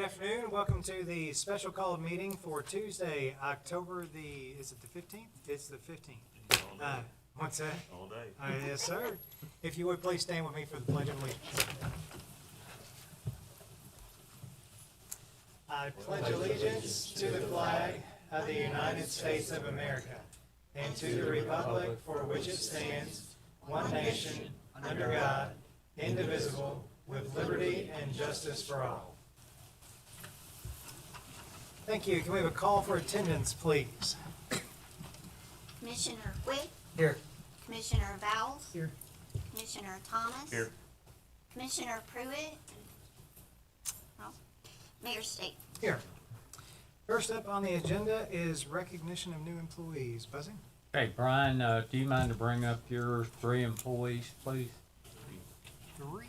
afternoon. Welcome to the special call meeting for Tuesday, October is it the 15th? It's the 15th. What's that? All day. Yes, sir. If you would please stand with me for the Pledge of Allegiance. I pledge allegiance to the flag of the United States of America and to the republic for which it stands, one nation, under God, indivisible, with liberty and justice for all. Thank you. Can we have a call for attendance, please? Commissioner Quick, Here. Commissioner Vowles, Here. Commissioner Thomas, Here. Commissioner Pruitt, oh, Mayor State. Here. First up on the agenda is recognition of new employees. Buzzy? Hey, Brian, do you mind to bring up your 3 employees, please? 3.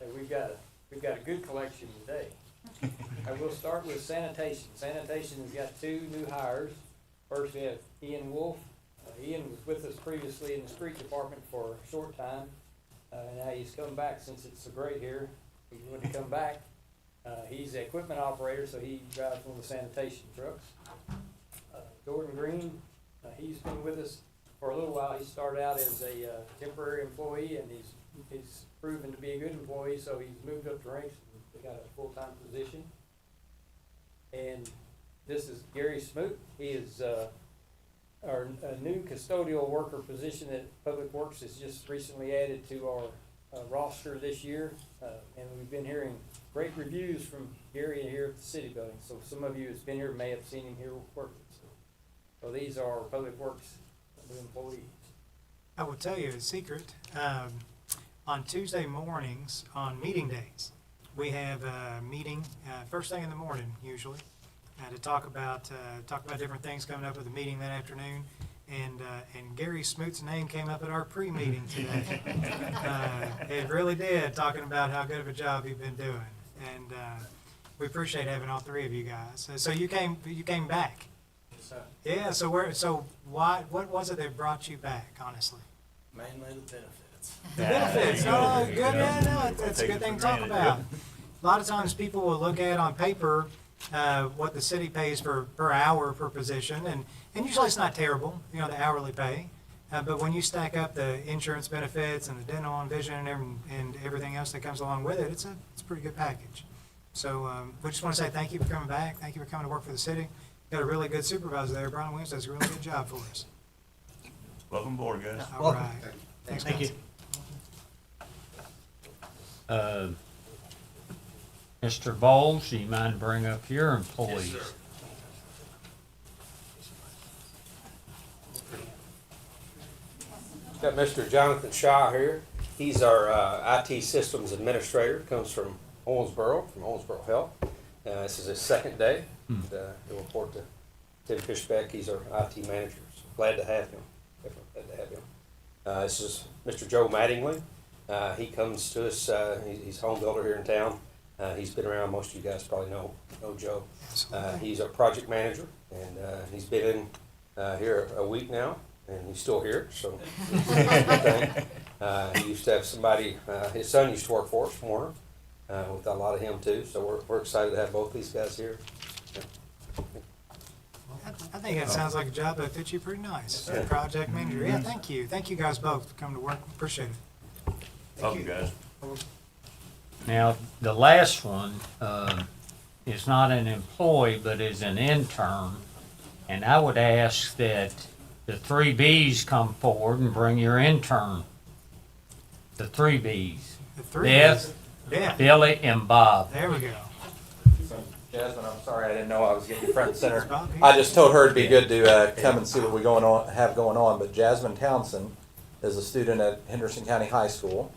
Okay, we've got a good collection today. I will start with sanitation. Sanitation has got 2 new hires. First, we have Ian Wolf. Ian was with us previously in the street department for a short time. Now he's come back since it's so great here. He wanted to come back. He's the equipment operator, so he drives one of the sanitation trucks. Jordan Green, he's been with us for a little while. He started out as a temporary employee, and he's proven to be a good employee, so he's moved up the ranks. They got a full-time position. And this is Gary Smoot. He is our new custodial worker position that Public Works has just recently added to our roster this year. And we've been hearing great reviews from Gary here at the city building. So some of you who's been here may have seen him here working. So these are Public Works new employees. I will tell you a secret. On Tuesday mornings, on meeting days, we have a meeting first thing in the morning usually to talk about different things coming up with the meeting that afternoon. And Gary Smoot's name came up at our pre-meeting today. It really did, talking about how good of a job you've been doing, and we appreciate having all 3 of you guys. So you came back. Yes, sir. Yeah. So what was it that brought you back? Honestly. Mainly the benefits. The benefits. Oh, good. Yeah, no, that's a good thing to talk about. A lot of times people will look at on paper what the city pays per hour per position, and usually it's not terrible, the hourly pay. But when you stack up the insurance benefits and the dental and vision and everything else that comes along with it, it's a pretty good package. So we just want to say thank you for coming back. Thank you for coming to work for the city. Got a really good supervisor there. Brian Williams does a really good job for us. Welcome aboard, guys. All right. Thanks, Thank you. Mr. Bowles, do you mind to bring up your employees? Yes, sir. Got Mr. Jonathan Shaw here. He's our IT systems administrator. Comes from Owensboro Health. This is his 2nd day. He'll report to Tim Fishbeck. He's our IT manager. So glad to have him. Definitely glad to have him. This is Mr. Joe Mattingly. He comes to us. He's a home builder here in town. He's been around. Most of you guys probably know Joe. He's our project manager, and he's been in here a week now, and he's still here. So he used to have somebody. His son used to work for us, Warner. We've got a lot of him too. So we're excited to have both these guys here. I think that sounds like a job that fits you pretty nice. Yeah. Project manager. Yeah, thank you. Thank you guys both for coming to work. Appreciate it. Welcome, guys. Now, the last one is not an employee, but is an intern. And I would ask that the 3 Bs come forward and bring your intern. The 3 Bs. The 3 Beth, Yeah. Billy, and Bob. There we go. Jasmine, I'm sorry, I didn't know I was getting front and center. Bob, I just told her it'd be good to come and see what we have going on. But Jasmine Townsend is a student at Henderson County High School,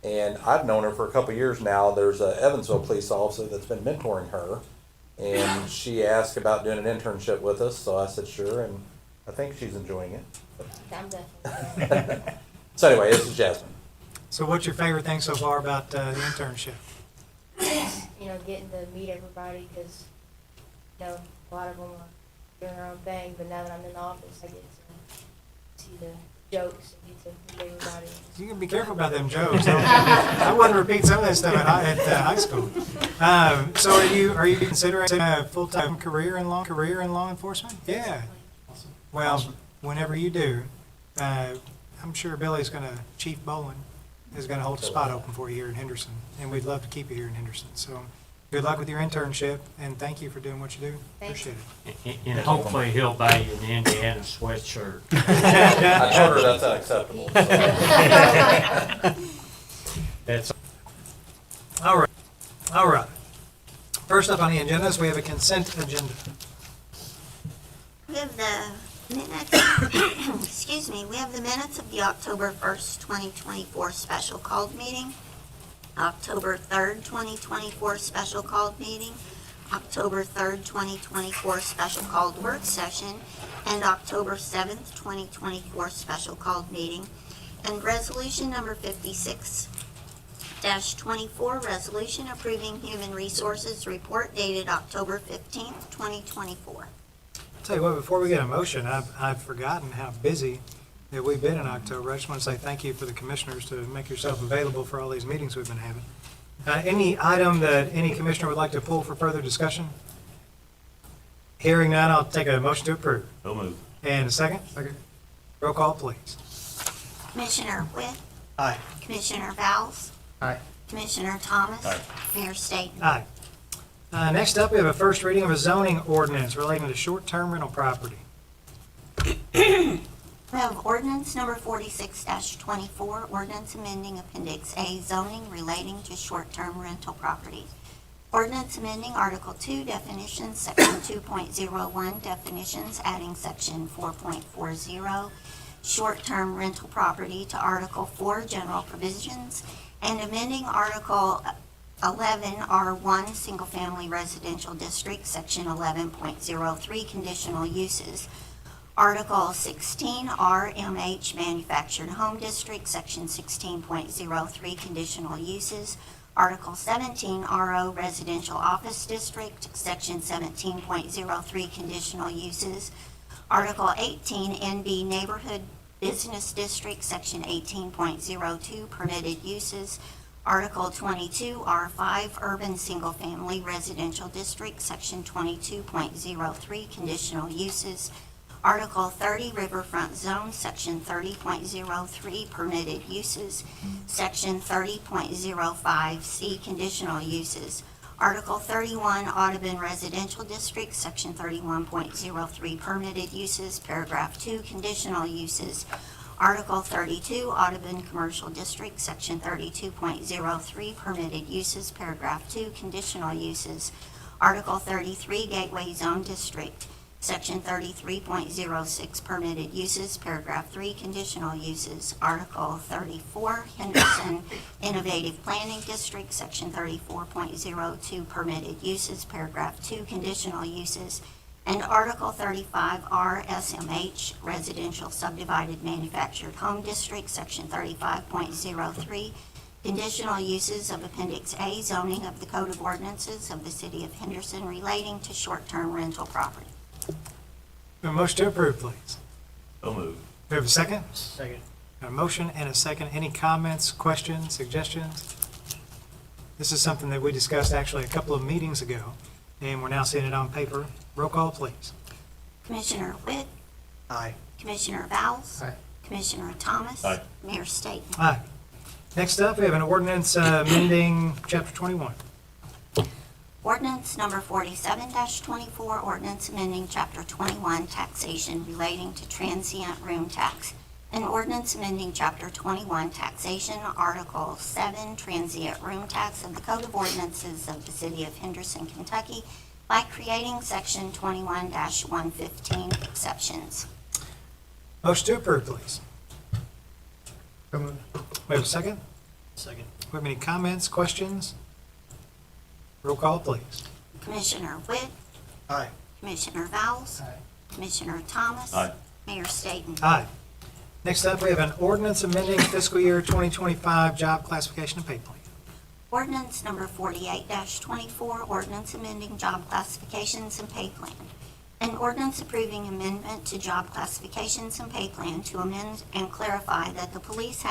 and I've known her for a couple of years now. There's a Evansville police officer that's been mentoring her, and she asked about doing an internship with us. So I said sure, and I think she's enjoying it. I'm definitely. So anyway, this is Jasmine. So what's your favorite thing so far about the internship? Getting to meet everybody because, a lot of them are doing our own thing, but now that I'm in the office, I get to see the jokes and get to meet everybody. You can be careful about them jokes. I wouldn't repeat some of that stuff at high school. So are you considering a full-time career in law enforcement? Yeah. Well, whenever you do, I'm sure Chief Boland is gonna hold a spot open for you here in Henderson, and we'd love to keep you here in Henderson. So good luck with your internship, and thank you for doing what you do. Thank you. Appreciate it. And hopefully he'll buy you an Indiana sweatshirt. I told her that's unacceptable. So. That's All right. First up on the agenda is we have a consent agenda. We have the minutes, excuse me, we have the minutes of the October 1st, 2024 special called meeting, October 3rd, 2024 special called meeting, October 3rd, 2024 special called work session, and October 7th, 2024 special called meeting, and resolution number 56-24, resolution approving human resources report dated October 15th, 2024. Tell you what, before we get a motion, I've forgotten how busy that we've been in October. I just want to say thank you for the commissioners to make yourself available for all these meetings we've been having. Any item that any commissioner would like to pull for further discussion? Hearing none, I'll take a motion to approve. So moved. And a second? Second. Roll call, please. Commissioner Witt? Aye. Commissioner Vowles? Aye. Commissioner Thomas? Aye. Mayor Staten? Aye. Next up, we have a first reading of a zoning ordinance relating to short-term rental property. We have ordinance number 46-24, ordinance amending Appendix A zoning relating to short-term rental properties. Ordinance amending Article 2 definitions, Section 2.01 definitions, adding Section 4.40 short-term rental property to Article 4 general provisions, and amending Article 11 R1 single-family residential district, Section 11.03 conditional uses. Article 16 RMH manufactured home district, Section 16.03 conditional uses. Article 17 RO residential office district, Section 17.03 conditional uses. Article 18 NB neighborhood business district, Section 18.02 permitted uses. Article 22 R5 urban single-family residential district, Section 22.03 conditional uses. Article 30 riverfront zone, Section 30.03 permitted uses. Section 30.05 C conditional uses. Article 31 Audubon residential district, Section 31.03 permitted uses, paragraph 2 conditional uses. Article 32 Audubon commercial district, Section 32.03 permitted uses, paragraph 2 conditional uses. Article 33 gateway zone district, Section 33.06 permitted uses, paragraph 3 conditional uses. Article 34 Henderson innovative planning district, Section 34.02 permitted uses, paragraph 2 conditional uses. And Article 35 RSMH residential subdivided manufactured home district, Section 35.03 conditional uses of Appendix A zoning of the Code of Ordinances of the City of Henderson relating to short-term rental property. A motion to approve, please. So moved. We have a second? Second. A motion and a second. Any comments, questions, suggestions? This is something that we discussed actually a couple of meetings ago, and we're now seeing it on paper. Roll call, please. Commissioner Witt? Aye. Commissioner Vowles? Aye. Commissioner Thomas? Aye. Mayor Staten? Aye. Next up, we have an ordinance amending Chapter 21. Ordinance number 47-24, ordinance amending Chapter 21 taxation relating to transient room tax. An ordinance amending Chapter 21 taxation, Article 7 transient room tax of the Code of Ordinances of the City of Henderson, Kentucky by creating Section 21-115 exceptions. Motion to approve, please. We have a second? Second. We have any comments, questions? Roll call, please. Commissioner Witt? Aye. Commissioner Vowles? Aye. Commissioner Thomas? Aye. Mayor Staten? Aye. Next up, we have an ordinance amending fiscal year 2025 job classification and pay plan. Ordinance number 48-24, ordinance amending job classifications and pay plan. An ordinance approving amendment to job classifications and pay plan to amend and clarify that the police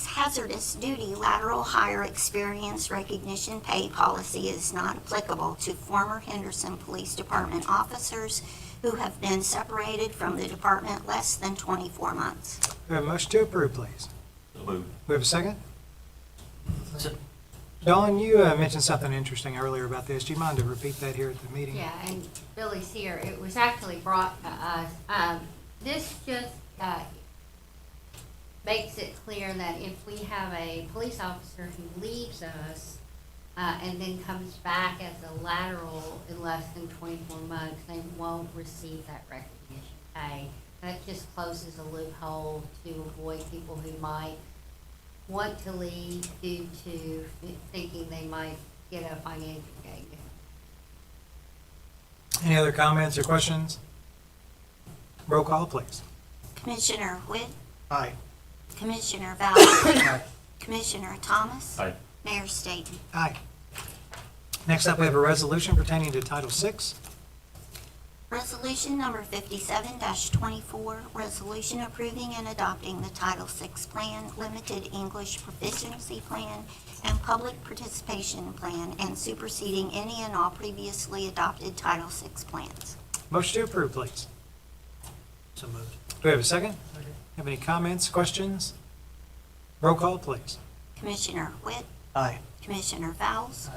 hazardous duty lateral hire experience recognition pay policy is not applicable to former Henderson Police Department officers who have been separated from the department less than 24 months. We have a motion to approve, please. So moved. We have a second? Dawn, you mentioned something interesting earlier about this. Do you mind to repeat that here at the meeting? Yeah, and Billy's here. It was actually brought to us. This just makes it clear that if we have a police officer who leaves us and then comes back as a lateral in less than 24 months, they won't receive that recognition pay. That just closes a loophole to avoid people who might want to leave due to thinking they might get a financial gain. Any other comments or questions? Roll call, please. Commissioner Witt, Aye. Commissioner Vowles, Commissioner Thomas, Aye. Mayor Staten. Aye. Next up, we have a resolution pertaining to Title VI. Resolution number 57-24, resolution approving and adopting the Title VI Plan, Limited English Proficiency Plan, and Public Participation Plan, and superseding any and all previously adopted Title VI plans. Motion to approve, please. So moved. Do we have a second? Have any comments, questions? Roll call, please. Commissioner Witt, Aye. Commissioner Vowles,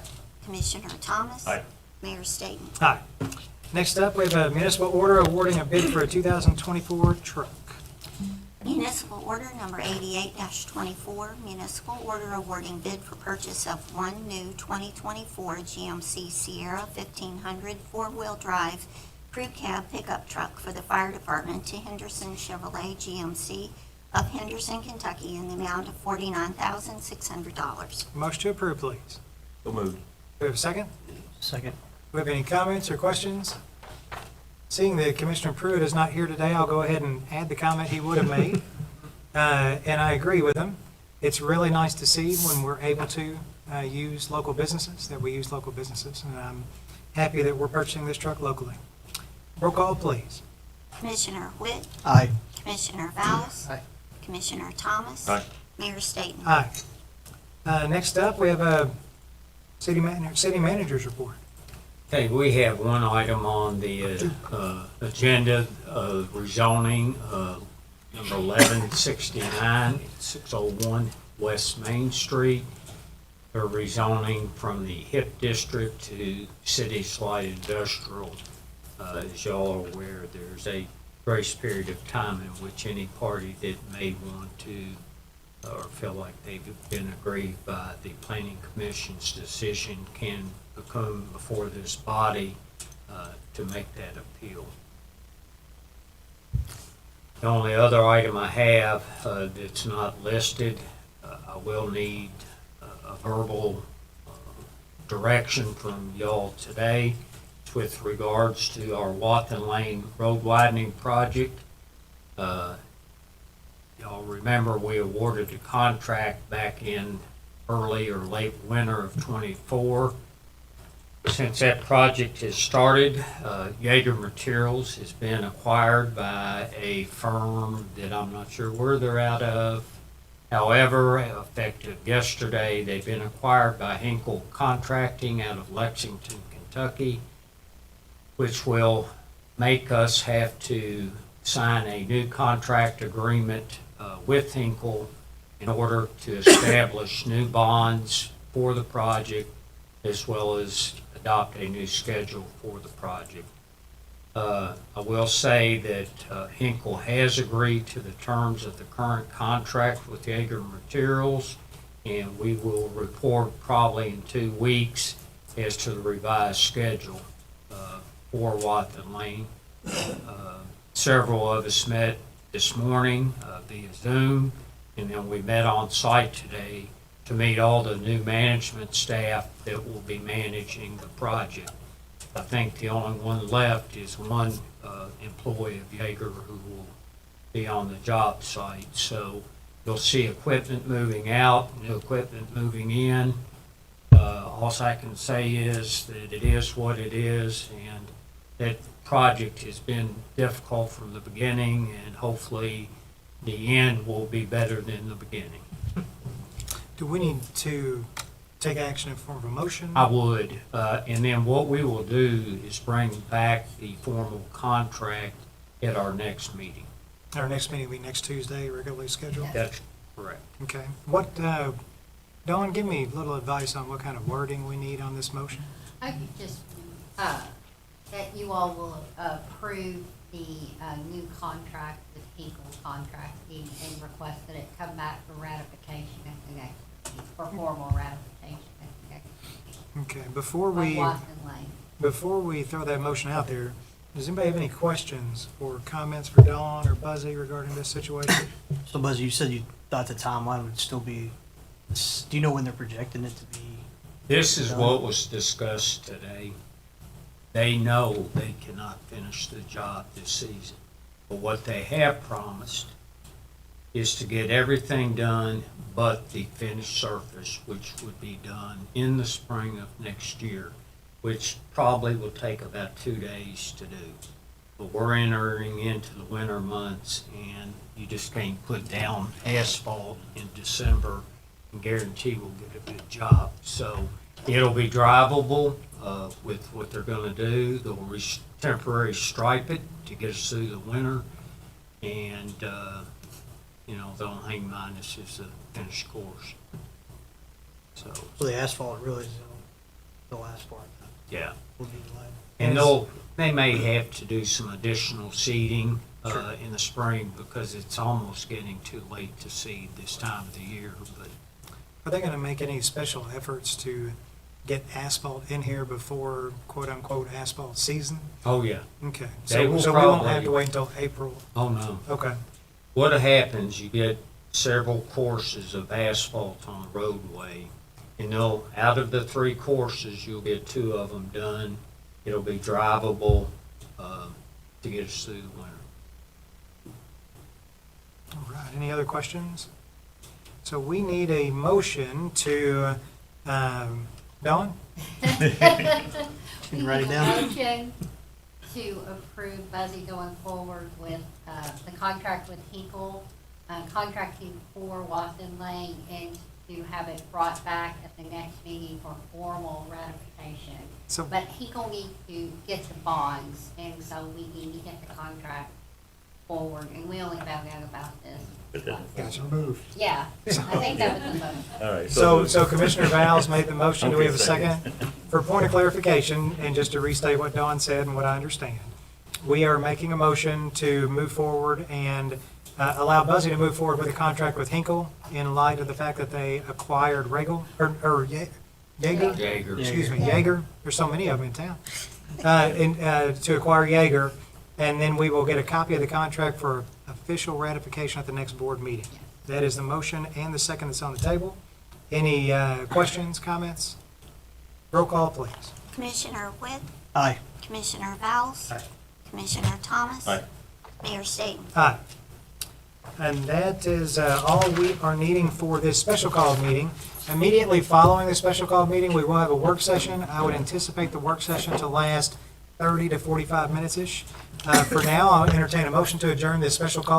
Commissioner Thomas, Aye. Mayor Staten. Aye. Next up, we have a municipal order awarding a bid for a 2024 truck. Municipal order number 88-24, municipal order awarding bid for purchase of one new 2024 GMC Sierra 1500 four-wheel drive crew cab pickup truck for the fire department to Henderson Chevrolet GMC of Henderson, Kentucky in the amount of $49,600. Motion to approve, please. So moved. Do we have a second? Second. Do we have any comments or questions? Seeing that Commissioner Pruitt is not here today, I'll go ahead and add the comment he would have made. And I agree with him. It's really nice to see when we're able to use local businesses, that we use local businesses. And I'm happy that we're purchasing this truck locally. Roll call, please. Commissioner Witt, Aye. Commissioner Vowles, Aye. Commissioner Thomas, Aye. Mayor Staten. Aye. Next up, we have a city manager's report. Okay, we have one item on the agenda, rezoning, number 1169, 601 West Main Street. They're rezoning from the HIP district to Cities Light Industrial. As y'all are aware, there's a grace period of time in which any party that may want to or feel like they've been aggrieved by the planning commission's decision can come before this body to make that appeal. The only other item I have that's not listed, I will need a verbal direction from y'all today. It's with regards to our Watson Lane road widening project. Y'all remember we awarded the contract back in early or late winter of '24. Since that project has started, Yeager Materials has been acquired by a firm that I'm not sure where they're out of. However, effective yesterday, they've been acquired by Hinkle Contracting out of Lexington, Kentucky, which will make us have to sign a new contract agreement with Hinkle in order to establish new bonds for the project, as well as adopt a new schedule for the project. I will say that Hinkle has agreed to the terms of the current contract with Yeager Materials, and we will report probably in 2 weeks as to the revised schedule for Watson Lane. Several of us met this morning via Zoom, and then we met on site today to meet all the new management staff that will be managing the project. I think the only one left is one employee of Yeager who will be on the job site. So you'll see equipment moving out, new equipment moving in. All I can say is that it is what it is, and that project has been difficult from the beginning, and hopefully the end will be better than the beginning. Do we need to take action in form of a motion? I would, and then what we will do is bring back the formal contract at our next meeting. Our next meeting will be next Tuesday, regularly scheduled? That's correct. Okay. What, Dawn, give me a little advice on what kind of wording we need on this motion? I could just, that you all will approve the new contract with Hinkle Contracting and request that it come back for ratification at the next, for formal ratification at the next meeting. Okay, Like Watson Lane. before we throw that motion out there, does anybody have any questions or comments for Dawn or Buzzy regarding this situation? So Buzz, you said you thought the timeline would still be, do you know when they're projecting it to be? This is what was discussed today. They know they cannot finish the job this season. But what they have promised is to get everything done but the finished surface, which would be done in the spring of next year, which probably will take about 2 days to do. But we're entering into the winter months, and you just can't put down asphalt in December and guarantee we'll get a good job. So it'll be drivable with what they're gonna do. They'll temporary stripe it to get us through the winter, and they'll hang mine. This is a finished course. So, So the asphalt really is the last part yeah. will be delayed. And they may have to do some additional seeding in the spring because it's almost getting too late to seed this time of the year. But Are they gonna make any special efforts to get asphalt in here before quote-unquote asphalt season? oh yeah, Okay, They will so we won't have probably- to wait until April? oh no. Okay, What happens? You get several courses of asphalt on the roadway, and out of the 3 courses, you'll get 2 of them done. It'll be drivable to get us through the winter. all right. Any other questions? So we need a motion to, Dawn? Can you write it down? Motion to approve Buzzy going forward with the contract with Hinkle, contracting for Watson Lane, and to have it brought back at the next meeting for formal ratification. So, But Hinkle needs to get the bonds, and so we need to get the contract forward, and we only found out about this. gotcha, moved. Yeah, I think that was the motion. All right. So Commissioner Vowles made the motion. Do we have a Okay, second? For point of clarification, and just to restate what Dawn said and what I understand, we are making a motion to move forward and allow Buzzy to move forward with a contract with Hinkle in light of the fact that they acquired Jaeger? Jaeger. Excuse me, Jaeger. There's so many of them in town. To acquire Jaeger, and then we will get a copy of the contract for official ratification at the next board meeting. That is the motion and the second that's on the table. Any questions, comments? Roll call, please. Commissioner Witt, Aye. Commissioner Vowles, Aye. Commissioner Thomas, Aye. Mayor Staten. Aye. And that is all we are needing for this special call meeting. Immediately following the special call meeting, we will have a work session. I would anticipate the work session to last 30 to 45 minutes-ish. For now, I'll entertain a motion to adjourn this special call.